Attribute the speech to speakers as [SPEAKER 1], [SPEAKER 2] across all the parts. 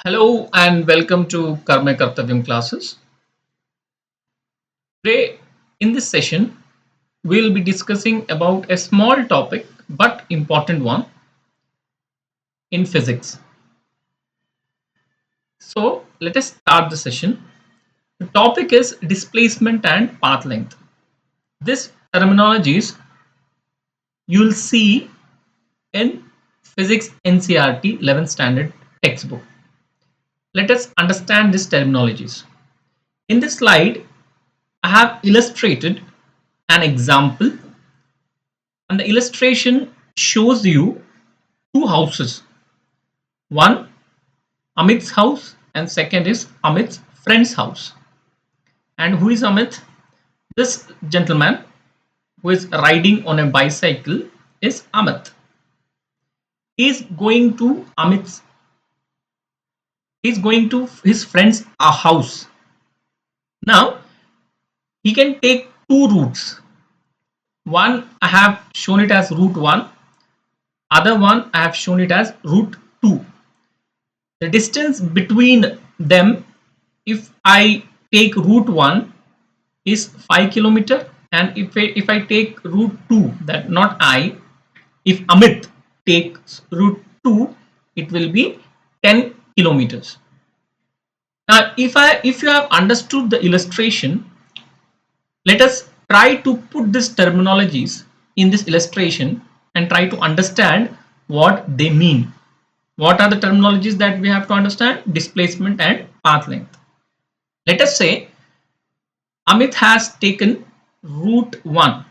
[SPEAKER 1] Hello and welcome to Karma Kartavyam classes. Today, in this session, we'll be discussing about a small topic but important one in physics. So, let us start the session. The topic is displacement and path length. This terminologies you'll see in physics NCERT 11th standard textbook. Let us understand these terminologies. In this slide, I have illustrated an example, and the illustration shows you two houses. One, Amit's house, and second is Amit's friend's house. And who is Amit? This gentleman who is riding on a bicycle is Amit. He is going to his friend's house. Now he can take two routes. One I have shown it as route 1, other one I have shown it as route 2. The distance between them, if I take route 1, is 5 kilometer, and if I take route 2, that not I, if Amit takes route 2, it will be 10 kilometers. Now if you have understood the illustration, let us try to put these terminologies in this illustration and try to understand what they mean. What are the terminologies that we have to understand? Displacement and path length. Let us say Amit has taken route 1.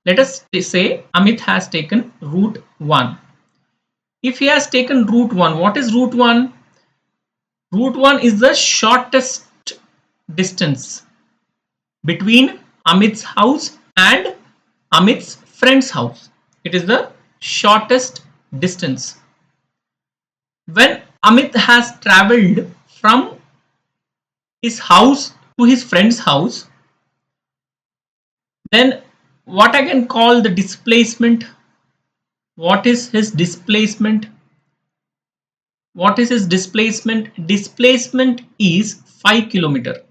[SPEAKER 1] Let us say Amit has taken route 1. If he has taken route 1, what is route 1? Route 1 is the shortest distance between Amit's house and Amit's friend's house. It is the shortest distance. When Amit has traveled from his house to his friend's house, then what I can call the displacement. What is his displacement? What is his displacement? Displacement is 5 kilometer.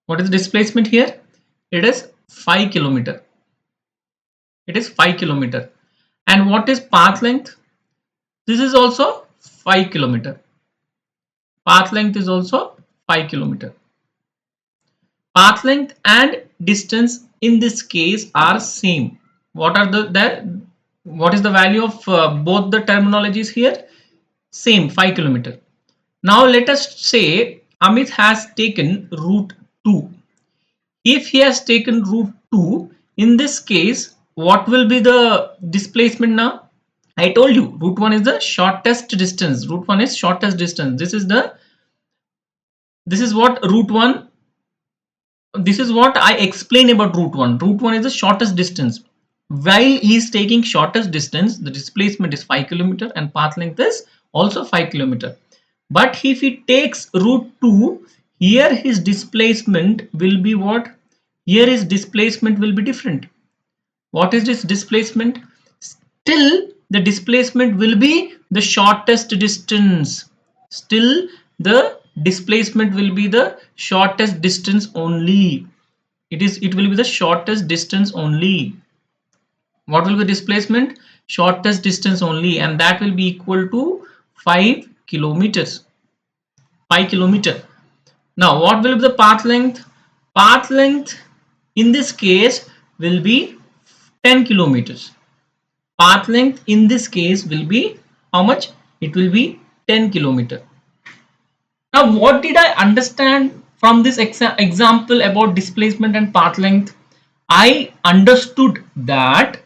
[SPEAKER 1] What is the displacement here? It is 5 kilometer. It is 5 kilometer. And what is path length? This is also 5 kilometer. Path length is also 5 kilometer. Path length and distance in this case are same. What are what is the value of both the terminologies here? Same, 5 kilometer. Now let us say Amit has taken route 2. If he has taken route 2, in this case, what will be the displacement now? I told you route 1 is the shortest distance. Route 1 is shortest distance. This is what route 1, this is what I explain about route 1. Route 1 is the shortest distance. While he is taking shortest distance, the displacement is 5 kilometer and path length is also 5 kilometer. But if he takes route 2, here his displacement will be what? Here his displacement will be different. What is this displacement? Still the displacement will be the shortest distance. Still the displacement will be the shortest distance only. It will be the shortest distance only. What will be displacement? Shortest distance only, and that will be equal to 5 kilometers. 5 kilometer. Now what will be the path length? Path length in this case will be 10 kilometers. Path length in this case will be how much? It will be 10 kilometer. Now what did I understand from this example about displacement and path length? I understood that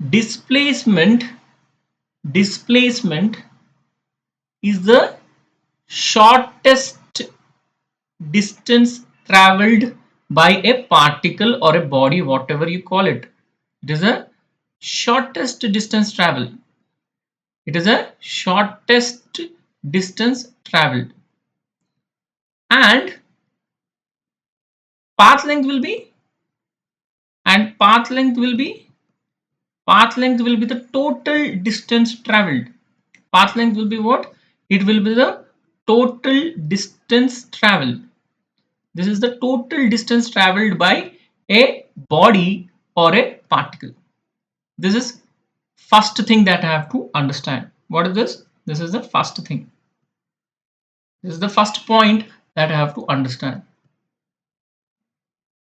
[SPEAKER 1] displacement is the shortest distance traveled by a particle or a body, whatever you call it. It is a shortest distance travel. It is a shortest distance traveled. And path length will be the total distance traveled. Path length will be what? It will be the total distance traveled. This is the total distance traveled by a body or a particle. This is first thing that I have to understand. What is this? This is the first thing. This is the first point that I have to understand.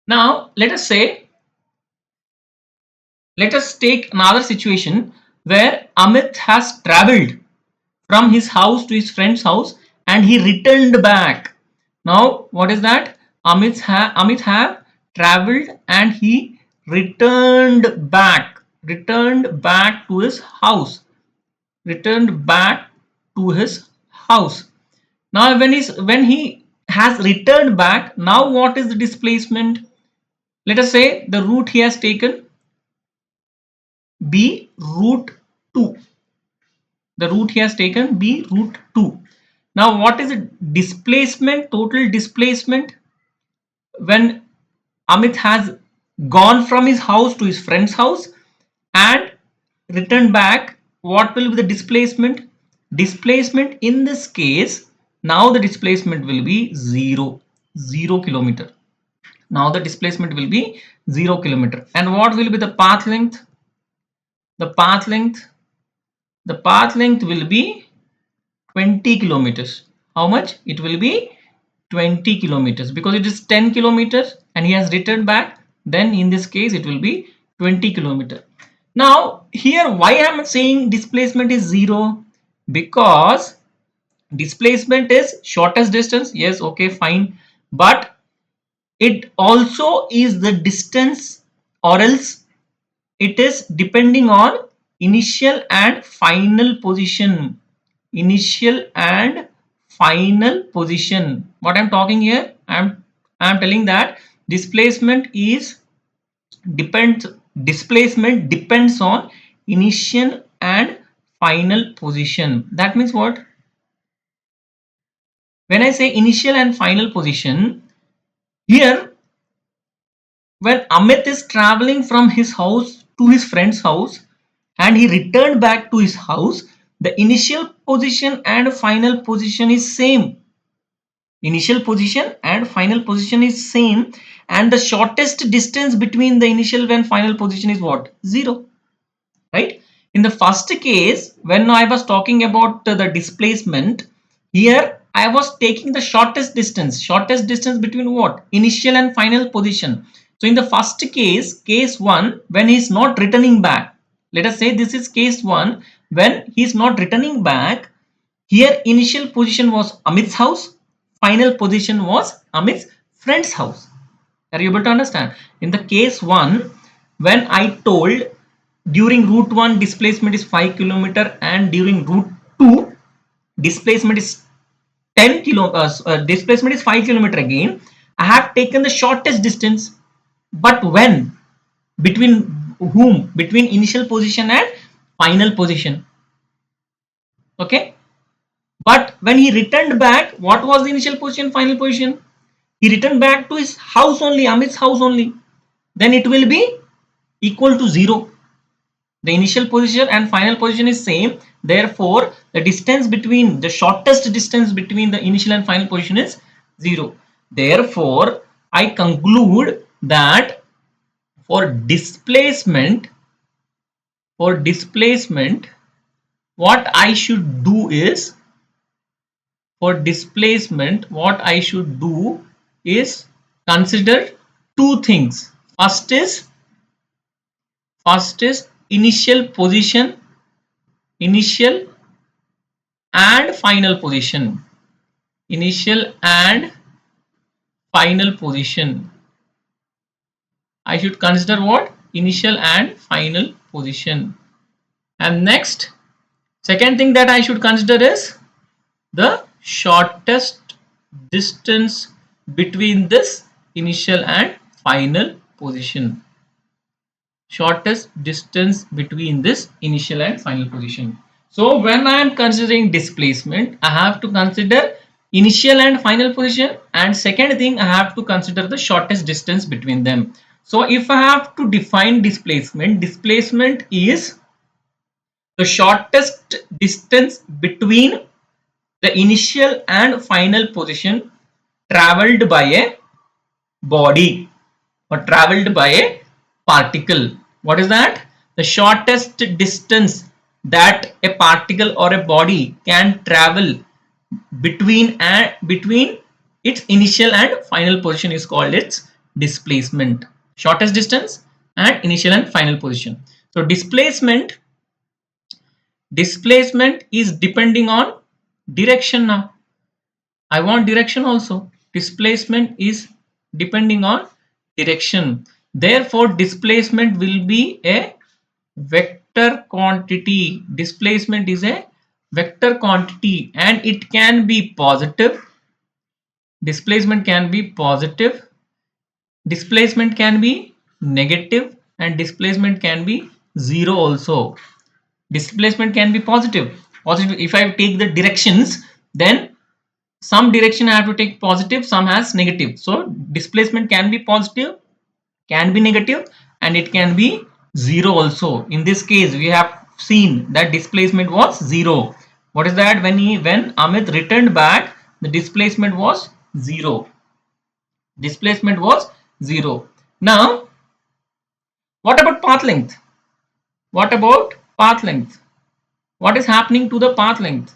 [SPEAKER 1] Now, let us take another situation where Amit has traveled from his house to his friend's house and he returned back. Now, what is that? Amit have traveled and he returned back to his house, returned back to his house. Now, when he has returned back, now what is the displacement? Let us say the route he has taken be route 2. The route he has taken be route 2. Now, what is the displacement, total displacement when Amit has gone from his house to his friend's house and returned back? What will be the displacement? Displacement in this case, now the displacement will be 0 kilometer. Now the displacement will be 0 kilometer. And what will be the path length? The path length will be 20 kilometers. How much? It will be 20 kilometers because it is 10 kilometers and he has returned back. Then in this case it will be 20 kilometers. Now here why I am saying displacement is 0? Because displacement is shortest distance. Yes, okay, fine. But it also is the distance, or else it is depending on initial and final position. Initial and final position. What I'm talking here, I'm telling that displacement depends on initial and final position. That means what? When I say initial and final position, here when Amit is traveling from his house to his friend's house and he returned back to his house, the initial position and final position is same. Initial position and final position is same, and the shortest distance between the initial and final position is what? 0. Right? In the first case, when I was talking about the displacement, here I was taking the shortest distance between what? Initial and final position. So in the first case 1, when he is not returning back, let us say this is case 1, when he is not returning back, here initial position was Amit's house, final position was Amit's friend's house. Are you able to understand? In the case 1, when I told during route 1 displacement is 5 kilometer and during route 2 displacement is 5 kilometer again, I have taken the shortest distance. But when? Between whom? Between initial position and final position. Okay. But when he returned back, what was the initial position, final position? He returned back to his house only, Amit's house only. Then it will be equal to 0. The initial position and final position is same. Therefore, the shortest distance between the initial and final position is 0. Therefore, I conclude that for displacement, what I should do is consider two things. First is initial and final position. I should consider what? Initial and final position. And next, second thing that I should consider is the shortest distance between this initial and final position. Shortest distance between this initial and final position. So when I am considering displacement, I have to consider initial and final position, and second thing I have to consider the shortest distance between them. So if I have to define displacement is the shortest distance between the initial and final position traveled by a body or traveled by a particle. What is that? The shortest distance that a particle or a body can travel between its initial and final position is called its displacement. Shortest distance and initial and final position. So displacement is depending on direction. Now I want direction also. Displacement is depending on direction. Therefore, displacement will be a vector quantity. Displacement is a vector quantity and it can be positive. Displacement can be positive. Displacement can be negative and displacement can be zero also. Displacement can be positive. Positive, if I take the directions, then some direction I have to take positive, some has negative. So displacement can be positive, can be negative, and it can be zero also. In this case, we have seen that displacement was zero. What is that? When Amit returned back, the displacement was zero. Displacement was zero. Now, what about path length? What about path length? What is happening to the path length?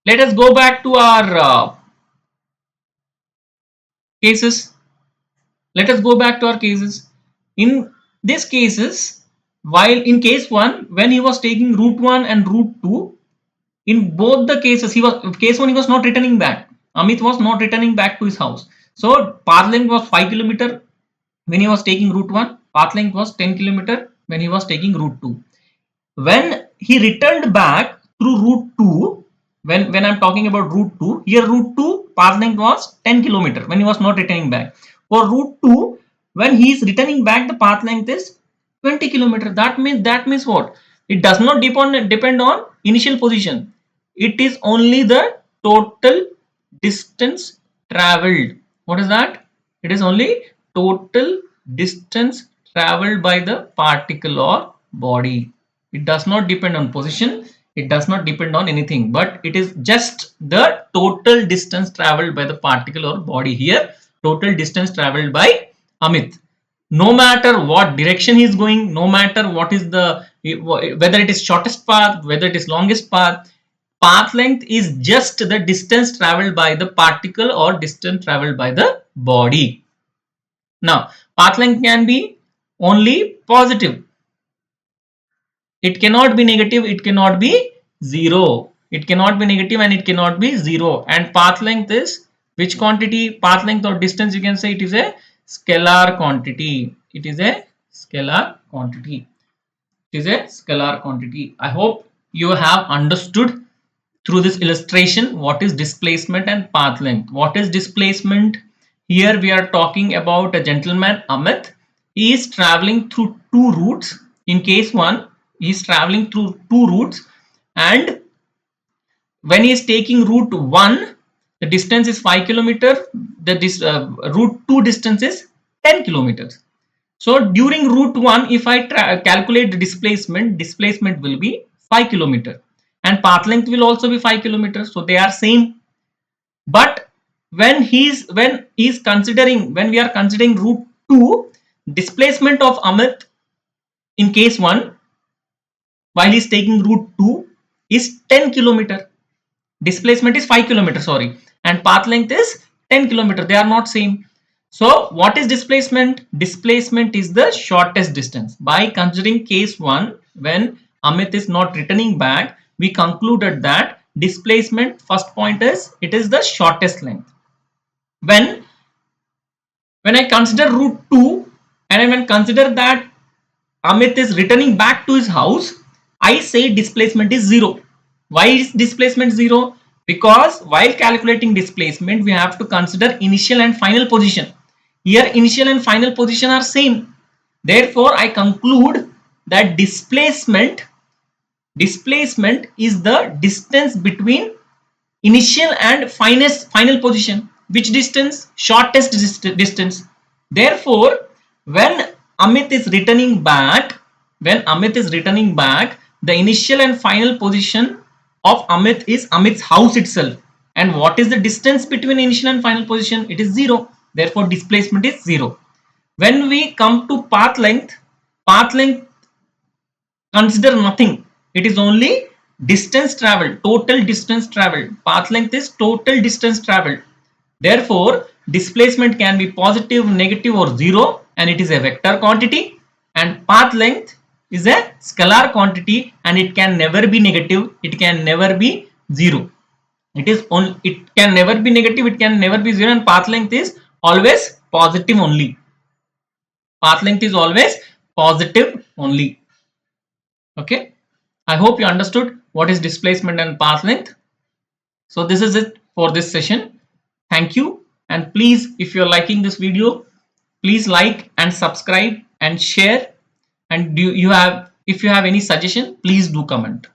[SPEAKER 1] Let us go back to our cases. Let us go back to our cases. In these cases, while in case 1, when he was taking route 1 and route 2, in both the cases, case 1 he was not returning back. Amit was not returning back to his house. So path length was 5 km when he was taking route 1. Path length was 10 km when he was taking route 2. When he returned back through route 2, when I'm talking about route 2, here route 2 path length was 10 km when he was not returning back. For route 2, when he is returning back, the path length is 20 km. That means what? It does not depend on initial position. It is only the total distance traveled. What is that? It is only total distance traveled by the particle or body. It does not depend on position. It does not depend on anything, but it is just the total distance traveled by the particle or body. Here, total distance traveled by Amit. No matter what direction he is going, no matter what is the, whether it is shortest path, whether it is longest path, path length is just the distance traveled by the particle or distance traveled by the body. Now, path length can be only positive. It cannot be negative, it cannot be zero. It cannot be negative and it cannot be zero. And path length is which quantity? Path length or distance, you can say it is a scalar quantity. It is a scalar quantity. It is a scalar quantity. I hope you have understood through this illustration what is displacement and path length. What is displacement? Here we are talking about a gentleman Amit. He is traveling through two routes. In case 1, he is traveling through two routes, and when he is taking route 1, the distance is 5 km. The route 2 distance is 10 kilometers. So during route 1, if I calculate the displacement will be 5 km and path length will also be 5 kilometers. So they are same. But when we are considering route 2, displacement of Amit in case 1 while he is taking route 2 is 10 kilometer. Displacement is 5 kilometer, sorry, and path length is 10 kilometer. They are not same. So what is displacement? Displacement is the shortest distance. By considering case 1, when Amit is not returning back, we concluded that displacement, first point is, it is the shortest length. When I consider route 2 and when consider that Amit is returning back to his house, I say displacement is 0. Why is displacement 0? Because while calculating displacement, we have to consider initial and final position. Here initial and final position are same. Therefore, I conclude that displacement is the distance between initial and final position. Which distance? Shortest distance. Therefore, when Amit is returning back, when Amit is returning back, the initial and final position of Amit is Amit's house itself. And what is the distance between initial and final position? It is 0. Therefore, displacement is 0. When we come to path length consider nothing. It is only distance traveled, total distance traveled. Path length is total distance traveled. Therefore, displacement can be positive, negative or 0 and it is a vector quantity, and path length is a scalar quantity and it can never be negative, it can never be 0. It can never be negative, it can never be 0, and path length is always positive only. Path length is always positive only. Okay, I hope you understood what is displacement and path length. So this is it for this session. Thank you, and please, if you're liking this video, please like and subscribe and share, and if you have any suggestion, please do comment.